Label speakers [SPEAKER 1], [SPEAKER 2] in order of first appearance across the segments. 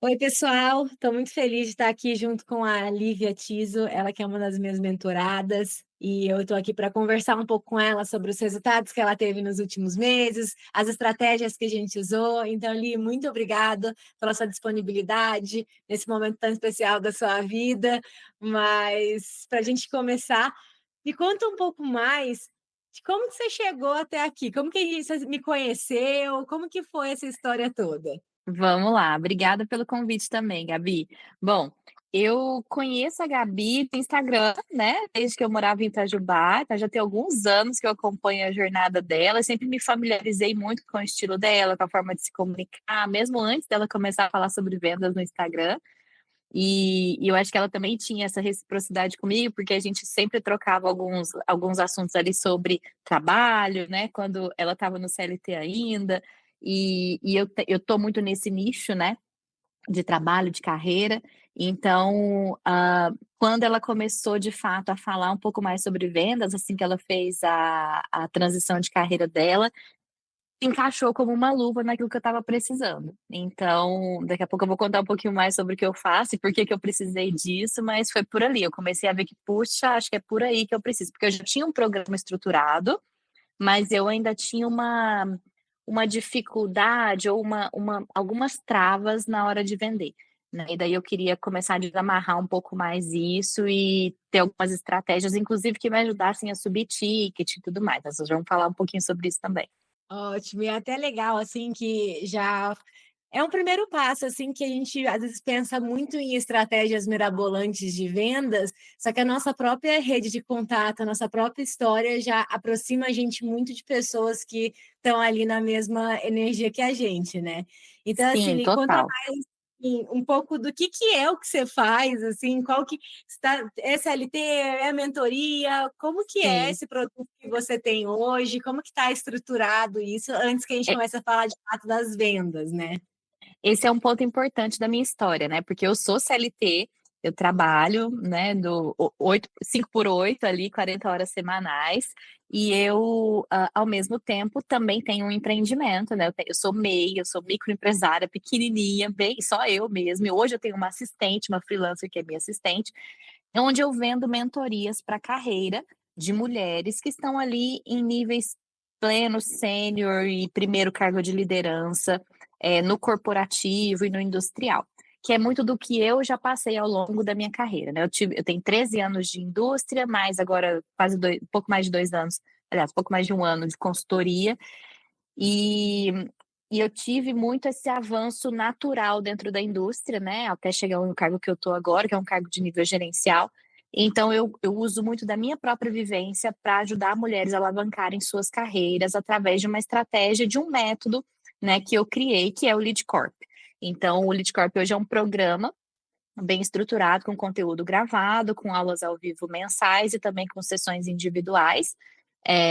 [SPEAKER 1] Oi, pessoal. Estou muito feliz de estar aqui junto com a Lívia Tiso, ela que é uma das minhas mentoradas, e eu estou aqui para conversar um pouco com ela sobre os resultados que ela teve nos últimos meses, as estratégias que a gente usou. Então, Li, muito obrigada pela sua disponibilidade nesse momento tão especial da sua vida. Mas, para a gente começar, me conta um pouco mais de como que você chegou até aqui, como que você me conheceu, como que foi essa história toda?
[SPEAKER 2] Vamos lá, obrigada pelo convite também, Gabi. Bom, eu conheço a Gabi do Instagram, né, desde que eu morava em Itajubá, então já tem alguns anos que eu acompanho a jornada dela, sempre me familiarizei muito com o estilo dela, com a forma de se comunicar, mesmo antes dela começar a falar sobre vendas no Instagram. E eu acho que ela também tinha essa reciprocidade comigo, porque a gente sempre trocava alguns assuntos ali sobre trabalho, né, quando ela estava no CLT ainda, e eu tô muito nesse nicho, né, de trabalho, de carreira, então, quando ela começou de fato a falar um pouco mais sobre vendas, assim que ela fez a transição de carreira dela, encaixou como uma luva naquilo que eu estava precisando. Então, daqui a pouco eu vou contar um pouquinho mais sobre o que eu faço e por que que eu precisei disso, mas foi por ali, eu comecei a ver que, puxa, acho que é por aí que eu preciso, porque eu já tinha um programa estruturado, mas eu ainda tinha uma dificuldade ou algumas travas na hora de vender, né, e daí eu queria começar a desamarrar um pouco mais isso e ter algumas estratégias, inclusive que me ajudassem a subir ticket e tudo mais, mas nós vamos falar um pouquinho sobre isso também.
[SPEAKER 1] Ótimo, e é até legal, assim, que já é um primeiro passo, assim, que a gente às vezes pensa muito em estratégias mirabolantes de vendas, só que a nossa própria rede de contato, a nossa própria história já aproxima a gente muito de pessoas que estão ali na mesma energia que a gente, né. Então, assim,
[SPEAKER 2] Sim,
[SPEAKER 1] me conta
[SPEAKER 2] total.
[SPEAKER 1] um pouco do que é o que você faz, assim, qual que está é CLT, é mentoria, como que é
[SPEAKER 2] Sim.
[SPEAKER 1] esse produto que você tem hoje, como que está estruturado isso, antes que a gente
[SPEAKER 2] É,
[SPEAKER 1] comece a falar de fato das vendas, né?
[SPEAKER 2] esse é um ponto importante da minha história, né, porque eu sou CLT, eu trabalho, né, do o 8 5 por 8 ali, 40 horas semanais, e eu, ao mesmo tempo, também tenho um empreendimento, né, eu sou MEI, eu sou microempresária pequenininha, bem só eu mesma, e hoje eu tenho uma assistente, uma freelancer que é minha assistente, onde eu vendo mentorias para carreira de mulheres que estão ali em níveis pleno, sênior e primeiro cargo de liderança, no corporativo e no industrial, que é muito do que eu já passei ao longo da minha carreira, né. Eu tenho 13 anos de indústria, mais agora quase um pouco mais de 2 anos, aliás, pouco mais de um ano de consultoria, e e eu tive muito esse avanço natural dentro da indústria, né, até chegar no cargo que eu estou agora, que é um cargo de nível gerencial. Então eu uso muito da minha própria vivência para ajudar mulheres a alavancarem suas carreiras através de uma estratégia, de um método, né, que eu criei, que é o Lead Corp. Então o Lead Corp hoje é um programa bem estruturado, com conteúdo gravado, com aulas ao vivo mensais e também com sessões individuais,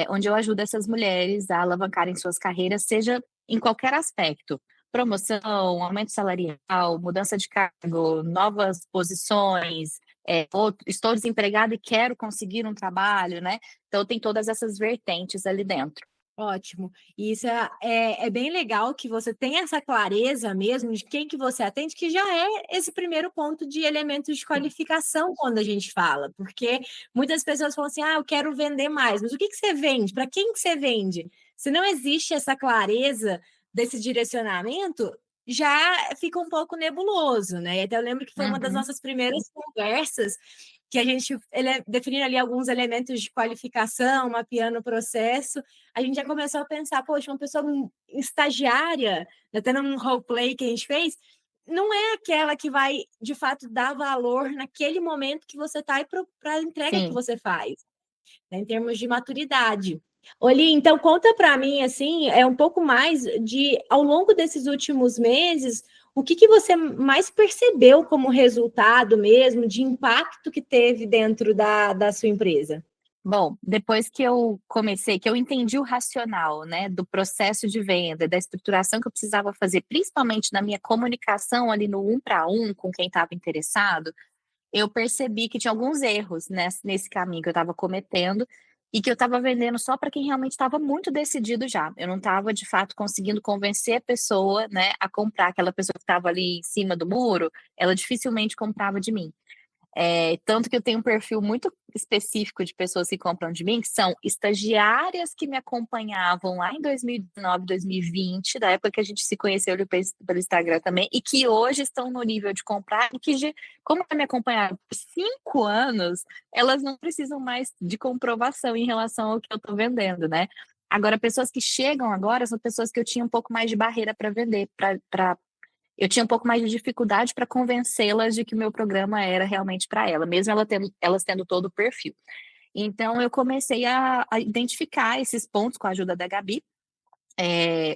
[SPEAKER 2] onde eu ajudo essas mulheres a alavancarem suas carreiras, seja em qualquer aspecto, promoção, aumento salarial, mudança de cargo, novas posições, estou desempregada e quero conseguir um trabalho, né, então tem todas essas vertentes ali dentro.
[SPEAKER 1] Ótimo. E isso é bem legal que você tenha essa clareza mesmo de quem que você atende, que já é esse primeiro ponto de elementos de
[SPEAKER 2] Sim,
[SPEAKER 1] qualificação quando a gente fala, porque muitas pessoas falam assim: "Ah, eu quero vender mais", mas o que você vende? Para quem que você vende? Se não existe essa clareza desse direcionamento, já fica um pouco nebuloso, né. E até eu lembro que foi uma das
[SPEAKER 2] uhum,
[SPEAKER 1] nossas primeiras conversas que a gente definindo ali alguns elementos de qualificação, mapeando o processo, a gente já começou a pensar: "Poxa, uma pessoa estagiária", até num roleplay que a gente fez, não é aquela que vai, de fato, dar valor naquele momento que você está e para a entrega que
[SPEAKER 2] sim.
[SPEAKER 1] você faz, né, em termos de maturidade. Oli, então conta para mim, assim, um pouco mais de ao longo desses últimos meses, o que você mais percebeu como resultado mesmo, de impacto que teve dentro da sua empresa?
[SPEAKER 2] Bom, depois que eu entendi o racional, né, do processo de venda, da estruturação que eu precisava fazer, principalmente na minha comunicação ali no um para um com quem estava interessado, eu percebi que tinha alguns erros nesse caminho que eu estava cometendo, e que eu estava vendendo só para quem realmente estava muito decidido já. Eu não estava, de fato, conseguindo convencer a pessoa, né, a comprar. Aquela pessoa que estava ali em cima do muro, ela dificilmente comprava de mim. Tanto que eu tenho um perfil muito específico de pessoas que compram de mim, que são estagiárias que me acompanhavam lá em 2019, 2020, da época que a gente se conheceu pelo Instagram também, e que hoje estão no nível de comprar, e que, como me acompanharam por 5 anos, elas não precisam mais de comprovação em relação ao que eu estou vendendo, né? Agora, pessoas que chegam agora são pessoas que eu tinha um pouco mais de barreira para vender, eu tinha um pouco mais de dificuldade para convencê-las de que o meu programa era realmente para ela, mesmo elas tendo todo o perfil. Então, eu comecei a identificar esses pontos com a ajuda da Gabi.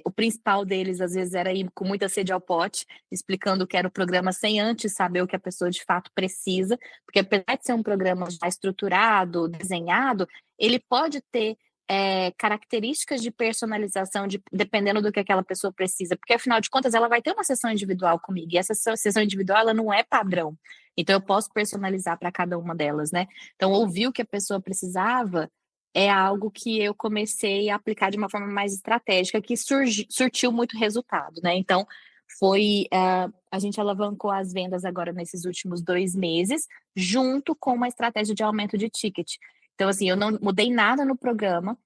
[SPEAKER 2] O principal deles, às vezes, era ir com muita sede ao pote, explicando o que era o programa sem antes saber o que a pessoa de fato precisa, porque apesar de ser um programa já estruturado, desenhado, ele pode ter características de personalização dependendo do que aquela pessoa precisa, porque afinal de contas ela vai ter uma sessão individual comigo, e essa sessão individual ela não é padrão, então eu posso personalizar para cada uma delas, né? Então, ouvir o que a pessoa precisava é algo que eu comecei a aplicar de uma forma mais estratégica, que surtiu muito resultado, né? Então, a gente alavancou as vendas agora nesses últimos 2 meses, junto com uma estratégia de aumento de ticket. Então, assim, eu não mudei nada no programa,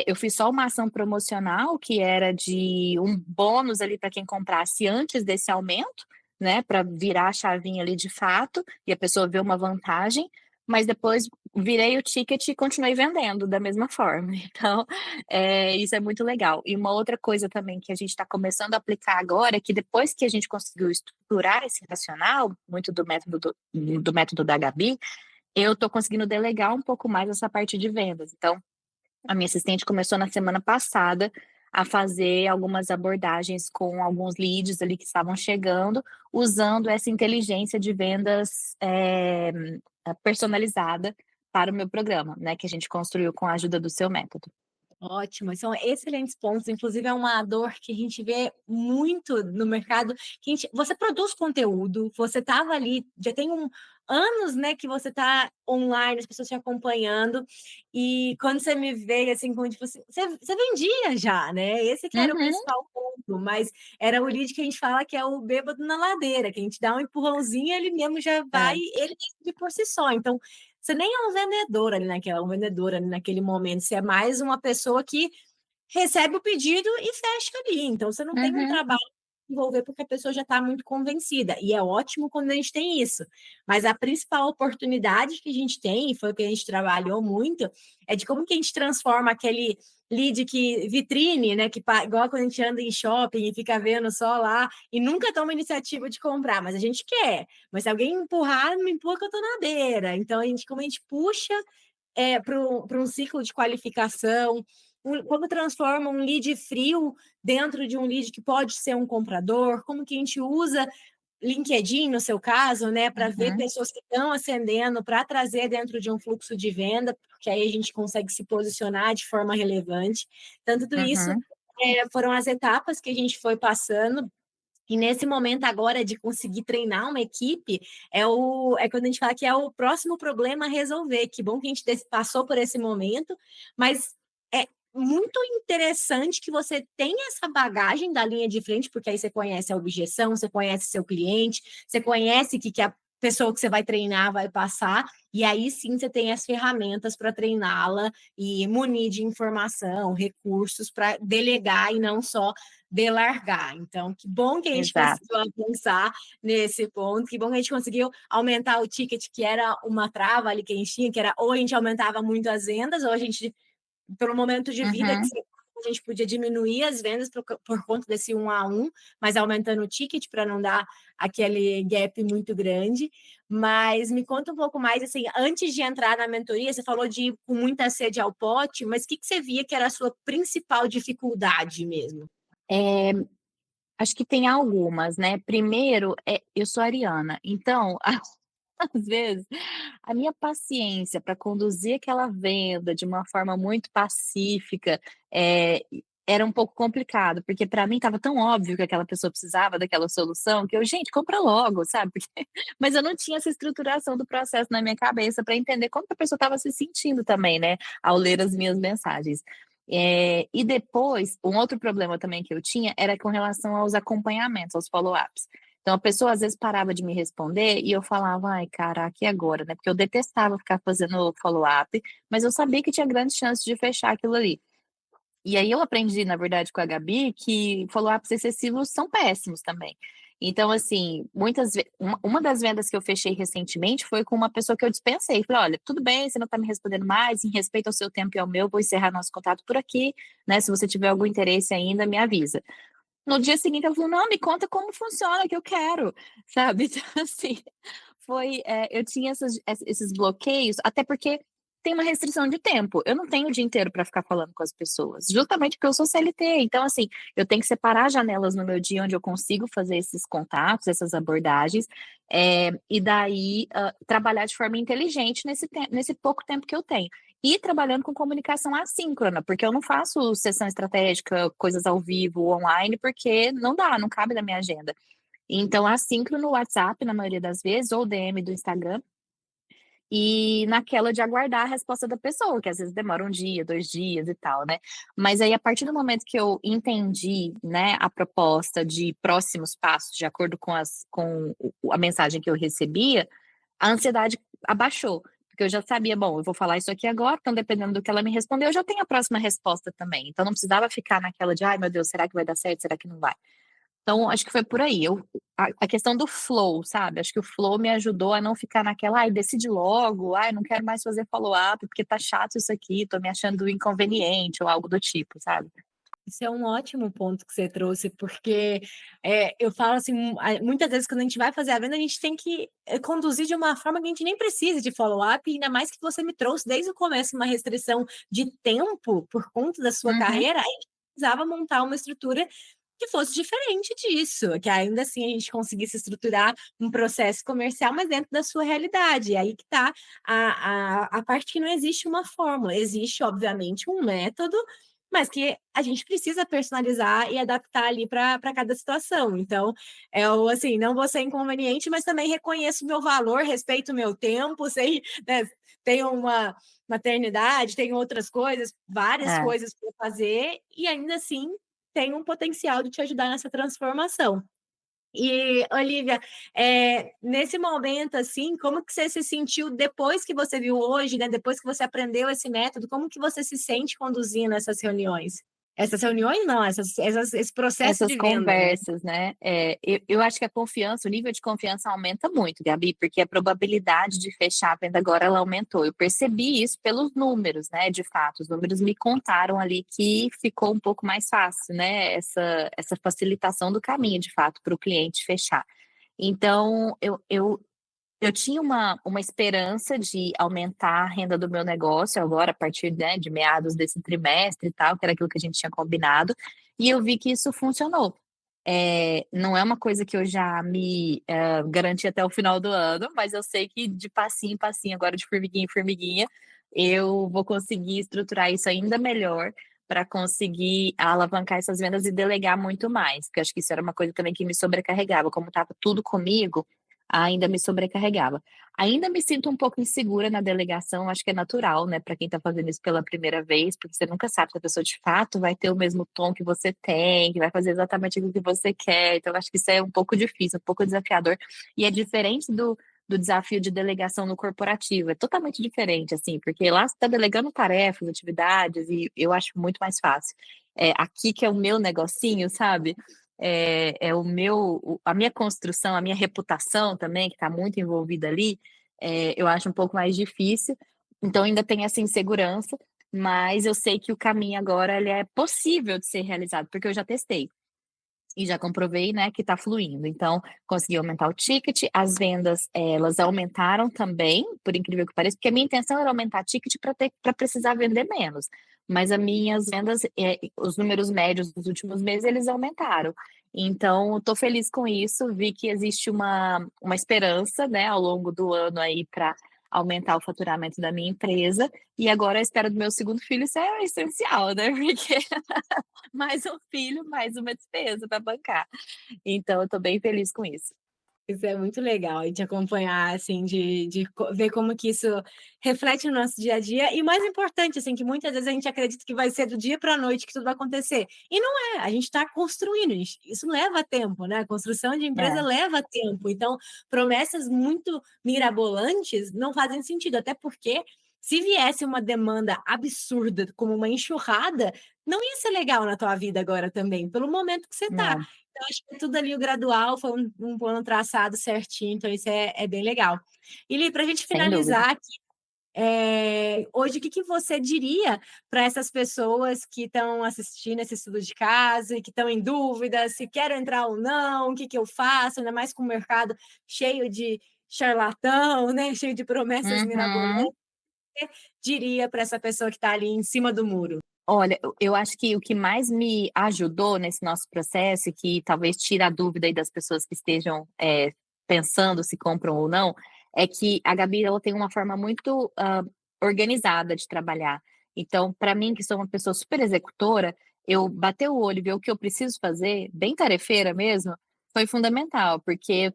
[SPEAKER 2] eu fiz só uma ação promocional, que era de um bônus ali para quem comprasse antes desse aumento, né, para virar a chavinha ali de fato, e a pessoa ver uma vantagem, mas depois virei o ticket e continuei vendendo da mesma forma. Então, isso é muito legal. E uma outra coisa também que a gente está começando a aplicar agora é que depois que a gente conseguiu estruturar esse racional, muito do método da Gabi, eu estou conseguindo delegar um pouco mais essa parte de vendas. Então, a minha assistente começou na semana passada a fazer algumas abordagens com alguns leads ali que estavam chegando, usando essa inteligência de vendas personalizada para o meu programa, né, que a gente construiu com a ajuda do seu método.
[SPEAKER 1] Ótimo, são excelentes pontos, inclusive é uma dor que a gente vê muito no mercado, você produz conteúdo, você estava ali, já tem anos, né, que você está online, as pessoas te acompanhando, e quando você me veio, assim, como tipo assim, você vendia já, né, esse que era o
[SPEAKER 2] Uhum,
[SPEAKER 1] principal ponto, mas era o lead que a gente fala que é o bêbado na ladeira, que a gente dá um empurrãozinho, ele mesmo já vai,
[SPEAKER 2] é,
[SPEAKER 1] ele de por si só, então você nem é um vendedor ali um vendedor ali naquele momento, você é mais uma pessoa que recebe o pedido e fecha ali. Então, você não tem um
[SPEAKER 2] uhum,
[SPEAKER 1] trabalho para desenvolver porque a pessoa já está muito convencida. E é ótimo quando a gente tem isso. Mas a principal oportunidade que a gente tem, e foi o que a gente trabalhou muito, é de como que a gente transforma aquele lead que vitrine, né? Igual quando a gente anda em shopping e fica vendo só lá e nunca toma iniciativa de comprar, mas a gente quer. Mas se alguém empurrar, me empurra que eu tô na beira. Então, como a gente puxa para um ciclo de qualificação, como transforma um lead frio dentro de um lead que pode ser um comprador, como que a gente usa LinkedIn, no seu caso, né, para ver
[SPEAKER 2] uhum,
[SPEAKER 1] pessoas que estão ascendendo, para trazer dentro de um fluxo de venda, porque aí a gente consegue se posicionar de forma relevante. Então, tudo isso
[SPEAKER 2] uhum,
[SPEAKER 1] foram as etapas que a gente foi passando. E nesse momento agora de conseguir treinar uma equipe, é quando a gente fala que é o próximo problema a resolver. Que bom que a gente passou por esse momento, mas é muito interessante que você tenha essa bagagem da linha de frente, porque aí você conhece a objeção, você conhece seu cliente, você conhece o que a pessoa que você vai treinar vai passar, e aí sim você tem as ferramentas para treiná-la e munir de informação, recursos para delegar e não só de largar. Então, que bom que a gente
[SPEAKER 2] exato.
[SPEAKER 1] conseguiu avançar nesse ponto, que bom que a gente conseguiu aumentar o ticket, que era uma trava ali que a gente tinha, que era ou a gente aumentava muito as vendas, ou a gente, pelo momento de vida,
[SPEAKER 2] Uhum.
[SPEAKER 1] a gente podia diminuir as vendas por conta desse 1 a 1, mas aumentando o ticket para não dar aquele gap muito grande. Mas me conta um pouco mais, assim, antes de entrar na mentoria, você falou de ir com muita sede ao pote, mas o que você via que era a sua principal dificuldade mesmo?
[SPEAKER 2] É, acho que tem algumas, né. Primeiro, eu sou ariana, então, às vezes, a minha paciência para conduzir aquela venda de uma forma muito pacífica, era um pouco complicado, porque para mim estava tão óbvio que aquela pessoa precisava daquela solução, que eu: "Gente, compra logo", sabe, porque mas eu não tinha essa estruturação do processo na minha cabeça para entender como que a pessoa estava se sentindo também, né, ao ler as minhas mensagens. E depois, um outro problema também que eu tinha era com relação aos acompanhamentos, aos follow-ups. Então a pessoa às vezes parava de me responder e eu falava: "Ai, caraca, e agora?", né, porque eu detestava ficar fazendo follow-up, mas eu sabia que tinha grandes chances de fechar aquilo ali. E aí eu aprendi, na verdade, com a Gabi, que follow-ups excessivos são péssimos também. Então, assim, muitas ve uma das vendas que eu fechei recentemente foi com uma pessoa que eu dispensei. Falei: "Olha, tudo bem, você não está me respondendo mais, em respeito ao seu tempo e ao meu, vou encerrar nosso contato por aqui, né, se você tiver algum interesse ainda, me avisa". No dia seguinte ela falou: "Não, me conta como funciona que eu quero", sabe. Então, assim, eu tinha esses bloqueios, até porque tem uma restrição de tempo. Eu não tenho o dia inteiro para ficar falando com as pessoas, justamente porque eu sou CLT. Então, assim, eu tenho que separar janelas no meu dia onde eu consigo fazer esses contatos, essas abordagens, e daí, trabalhar de forma inteligente nesse pouco tempo que eu tenho. E trabalhando com comunicação assíncrona, porque eu não faço sessão estratégica, coisas ao vivo, online, porque não dá, não cabe na minha agenda. Então, assíncrono no WhatsApp, na maioria das vezes, ou DM do Instagram, e naquela de aguardar a resposta da pessoa, que às vezes demora um dia, 2 dias e tal, né. Mas aí, a partir do momento que eu entendi, né, a proposta de próximos passos de acordo com a mensagem que eu recebia, a ansiedade abaixou, porque eu já sabia: "Bom, eu vou falar isso aqui agora, então dependendo do que ela me responder, eu já tenho a próxima resposta também". Então não precisava ficar naquela de: "Ai meu Deus, será que vai dar certo? Será que não vai?". Então, acho que foi por aí. A questão do flow, sabe, acho que o flow me ajudou a não ficar naquela: "Ai, decide logo. Ai, não quero mais fazer follow-up, porque tá chato isso aqui, tô me achando inconveniente", ou algo do tipo, sabe.
[SPEAKER 1] Isso é um ótimo ponto que você trouxe, porque, eu falo assim, muitas vezes quando a gente vai fazer a venda, a gente tem que, conduzir de uma forma que a gente nem precise de follow-up, ainda mais que você me trouxe desde o começo uma restrição de tempo por conta da sua
[SPEAKER 2] Uhum.
[SPEAKER 1] carreira, aí a gente precisava montar uma estrutura que fosse diferente disso, que ainda assim a gente conseguisse estruturar um processo comercial, mas dentro da sua realidade. E aí que tá a parte que não existe uma fórmula, existe obviamente um método, mas que a gente precisa personalizar e adaptar ali para cada situação. Então, assim, não vou ser inconveniente, mas também reconheço o meu valor, respeito o meu tempo, sei, né, tenho uma maternidade, tenho outras coisas, várias
[SPEAKER 2] É.
[SPEAKER 1] coisas para fazer, e ainda assim tenho um potencial de te ajudar nessa transformação. E, Olivia, nesse momento, assim, como que você se sentiu depois que você viu hoje, né, depois que você aprendeu esse método, como que você se sente conduzindo essas reuniões? Essas reuniões não, esse processo
[SPEAKER 2] Essas
[SPEAKER 1] de venda, né?
[SPEAKER 2] conversas, né, eu acho que a confiança, o nível de confiança aumenta muito, Gabi, porque a probabilidade de fechar a venda agora ela aumentou. Eu percebi isso pelos números, né, de fato, os números me contaram ali que ficou um pouco mais fácil, né, essa facilitação do caminho, de fato, para o cliente fechar. Então eu tinha uma esperança de aumentar a renda do meu negócio agora, a partir, né, de meados desse trimestre e tal, que era aquilo que a gente tinha combinado, e eu vi que isso funcionou. Não é uma coisa que eu já me, garanti até o final do ano, mas eu sei que de passinho em passinho, agora de formiguinha em formiguinha, eu vou conseguir estruturar isso ainda melhor para conseguir alavancar essas vendas e delegar muito mais, porque acho que isso era uma coisa também que me sobrecarregava, como estava tudo comigo, ainda me sobrecarregava. Ainda me sinto um pouco insegura na delegação, acho que é natural, né, para quem está fazendo isso pela primeira vez, porque você nunca sabe se a pessoa de fato vai ter o mesmo tom que você tem, que vai fazer exatamente aquilo que você quer, então acho que isso é um pouco difícil, um pouco desafiador, e é diferente do desafio de delegação no corporativo, é totalmente diferente, assim, porque lá você está delegando tarefas, atividades, e eu acho muito mais fácil. Aqui que é o meu negocinho, sabe, é o meu a minha construção, a minha reputação também, que está muito envolvida ali, eu acho um pouco mais difícil, então ainda tem essa insegurança, mas eu sei que o caminho agora ele é possível de ser realizado, porque eu já testei. E já comprovei, né, que está fluindo. Então, consegui aumentar o ticket, as vendas, elas aumentaram também, por incrível que pareça, porque a minha intenção era aumentar ticket para precisar vender menos. Mas as minhas vendas, os números médios dos últimos meses, eles aumentaram. Então, estou feliz com isso, vi que existe uma esperança, né, ao longo do ano aí para aumentar o faturamento da minha empresa, e agora a espera do meu segundo filho, isso é essencial, né, porque mais um filho, mais uma despesa para bancar. Então eu tô bem feliz com isso.
[SPEAKER 1] Isso é muito legal, e te acompanhar, assim, de ver como que isso reflete no nosso dia a dia, e mais importante, assim, que muitas vezes a gente acredita que vai ser do dia para a noite que tudo vai acontecer, e não é, a gente está construindo, isso leva tempo, né, a construção de empresa
[SPEAKER 2] É,
[SPEAKER 1] leva tempo, então promessas muito mirabolantes não fazem sentido, até porque se viesse uma demanda absurda, como uma enxurrada, não ia ser legal na tua vida agora também, pelo momento que você está.
[SPEAKER 2] não,
[SPEAKER 1] Então, acho que tudo ali o gradual foi um plano traçado certinho, então isso é bem legal. E Li, para a gente
[SPEAKER 2] sem dúvida.
[SPEAKER 1] finalizar aqui, hoje o que que você diria para essas pessoas que estão assistindo esse estudo de casa e que estão em dúvida se quero entrar ou não, o que que eu faço, ainda mais com o mercado cheio de charlatão, né, cheio de promessas
[SPEAKER 2] Uhum.
[SPEAKER 1] mirabolantes, diria para essa pessoa que está ali em cima do muro?
[SPEAKER 2] Olha, eu acho que o que mais me ajudou nesse nosso processo e que talvez tire a dúvida aí das pessoas que estejam, pensando se compram ou não, é que a Gabi ela tem uma forma muito, organizada de trabalhar. Então, para mim que sou uma pessoa super executora, eu bater o olho e ver o que eu preciso fazer, bem tarefeira mesmo, foi fundamental, porque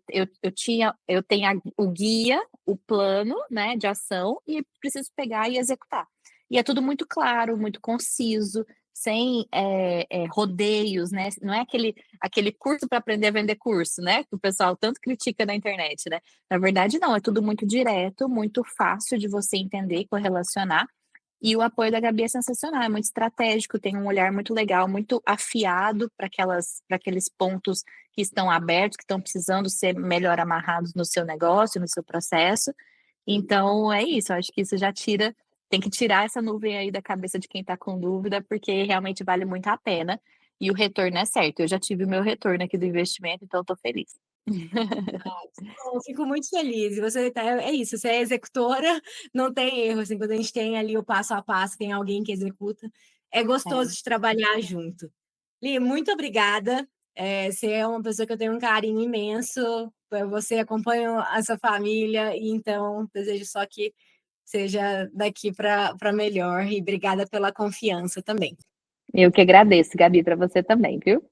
[SPEAKER 2] eu tenho o guia, o plano, né, de ação e preciso pegar e executar. E é tudo muito claro, muito conciso, sem, rodeios, né, não é aquele curso para aprender a vender curso, né, que o pessoal tanto critica na internet, né. Na verdade não, é tudo muito direto, muito fácil de você entender e correlacionar, e o apoio da Gabi é sensacional, é muito estratégico, tem um olhar muito legal, muito afiado para aqueles pontos que estão abertos, que estão precisando ser melhor amarrados no seu negócio, no seu processo. Então é isso, eu acho que isso já tira tem que tirar essa nuvem aí da cabeça de quem está com dúvida, porque realmente vale muito a pena e o retorno é certo. Eu já tive o meu retorno aqui do investimento, então estou feliz.
[SPEAKER 1] Bom, fico muito feliz. E você tá é isso, você é executora, não tem erro, assim, quando a gente tem ali o passo a passo, tem alguém que executa, é
[SPEAKER 2] É.
[SPEAKER 1] gostoso de trabalhar junto. Li, muito obrigada, você é uma pessoa que eu tenho um carinho imenso, você acompanha a sua família, e então desejo só que seja daqui para melhor, e obrigada pela confiança também.
[SPEAKER 2] Eu que agradeço, Gabi, para você também, viu?